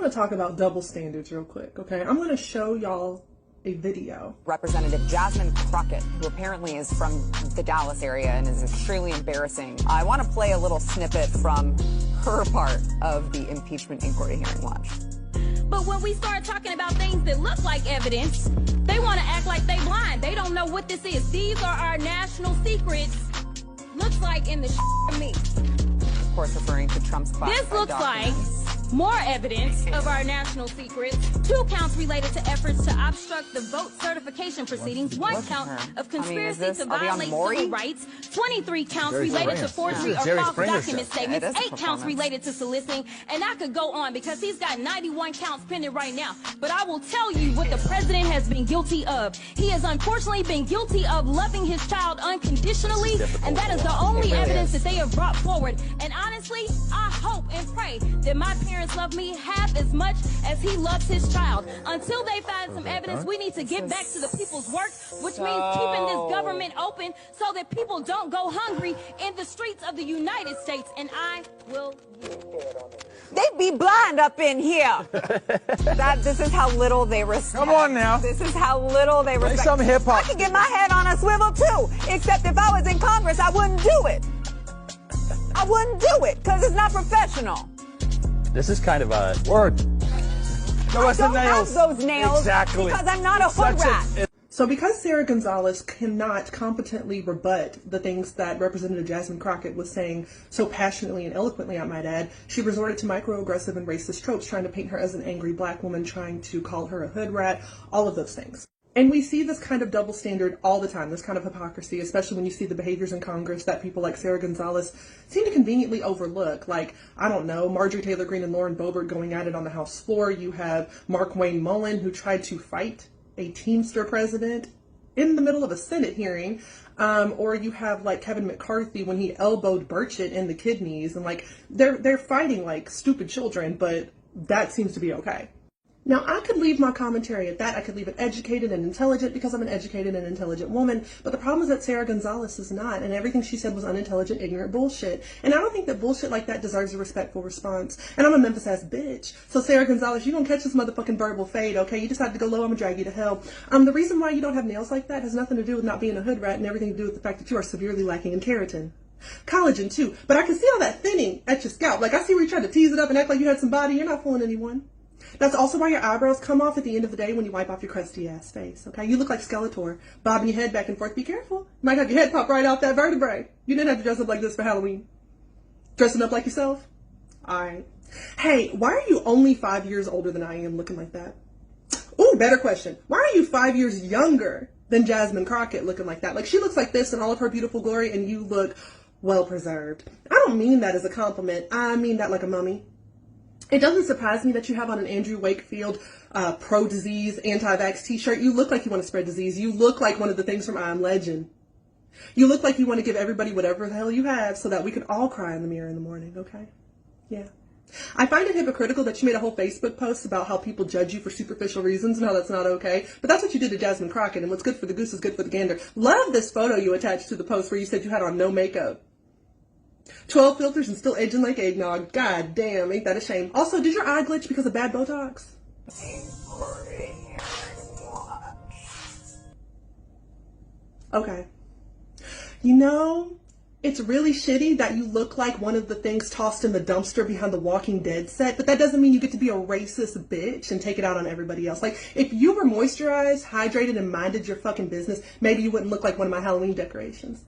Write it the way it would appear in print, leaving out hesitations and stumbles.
want to talk about double standards real quick, okay? I'm going to show y'all a video. Representative Jasmine Crockett, who apparently is from the Dallas area and is extremely embarrassing. I want to play a little snippet from her part of the impeachment inquiry hearing. Watch. But when we start talking about things that look like evidence, they want to act like they blind. They don't know what this is. These are our national secrets. Looks like in the to me. Of course, referring to Trump's classified This looks documents. like more evidence of our national secrets. 2 counts related to efforts to obstruct the vote certification proceedings. 1 count of conspiracy to violate civil rights. 23 counts related to forgery or false document statements. 8 counts related to soliciting. And I could go on because he's got 91 counts pending right now. But I will tell you what the president has been guilty of. He has unfortunately been guilty of loving his child unconditionally. And that is the only evidence that they have brought forward. And honestly, I hope and pray that my parents love me half as much as he loves his child. Until they find some evidence, we need to get back to the people's work, which means keeping this government open so that people don't go hungry in the streets of the United States. And I will. They be blind up in here. This is how little they respect. Come on now. This is how little they respect. Play some hip hop. I could get my head on a swivel too, except if I was in Congress, I wouldn't do it. I wouldn't do it because it's not professional. This is kind of a word. Show us the nails. I don't have those nails. Exactly. Because I'm not a hood rat. So because Sarah Gonzalez cannot competently rebut the things that Representative Jasmine Crockett was saying so passionately and eloquently, I might add, she resorted to microaggressive and racist tropes, trying to paint her as an angry black woman, trying to call her a hood rat, all of those things. And we see this kind of double standard all the time, this kind of hypocrisy, especially when you see the behaviors in Congress that people like Sarah Gonzalez seem to conveniently overlook. Like, I don't know, Marjorie Taylor Greene and Lauren Boebert going at it on the House floor. You have Mark Wayne Mullen, who tried to fight a Teamster president in the middle of a Senate hearing. Or you have like Kevin McCarthy when he elbowed Burchett in the kidneys. And like, they're fighting like stupid children, but that seems to be okay. Now, I could leave my commentary at that. I could leave it educated and intelligent because I'm an educated and intelligent woman. But the problem is that Sarah Gonzalez is not, and everything she said was unintelligent, ignorant bullshit. And I don't think that bullshit like that deserves a respectful response. And I'm a Memphis-ass bitch. So Sarah Gonzalez, you don't catch this motherfucking verbal fade, okay? You decide to go low, I'm gonna drag you to hell. The reason why you don't have nails like that has nothing to do with not being a hood rat and everything to do with the fact that you are severely lacking in keratin. Collagen, too. But I can see all that thinning at your scalp. Like, I see where you tried to tease it up and act like you had some body. You're not fooling anyone. That's also why your eyebrows come off at the end of the day when you wipe off your crusty ass face, okay? You look like Skeletor, bobbing your head back and forth. Be careful. You might have your head pop right off that vertebrae. You didn't have to dress up like this for Halloween. Dressing up like yourself? Alright. Hey, why are you only 5 years older than I am looking like that? Ooh, better question. Why are you 5 years younger than Jasmine Crockett looking like that? Like, she looks like this in all of her beautiful glory and you look well preserved. I don't mean that as a compliment. I mean that like a mummy. It doesn't surprise me that you have on an Andrew Wakefield pro-disease, anti-vax t-shirt. You look like you want to spread disease. You look like one of the things from I Am Legend. You look like you want to give everybody whatever the hell you have so that we can all cry in the mirror in the morning, okay? Yeah. I find it hypocritical that you made a whole Facebook post about how people judge you for superficial reasons and how that's not okay. But that's what you did to Jasmine Crockett, and what's good for the goose is good for the gander. Love this photo you attached to the post where you said you had on no makeup. 12 filters and still aging like eggnog. God damn, ain't that a shame. Also, did your eye glitch because of bad Botox? Okay. You know, it's really shitty that you look like one of the things tossed in the dumpster behind the Walking Dead set, but that doesn't mean you get to be a racist bitch and take it out on everybody else. Like, if you were moisturized, hydrated, and minded your fucking business, maybe you wouldn't look like one of my Halloween decorations.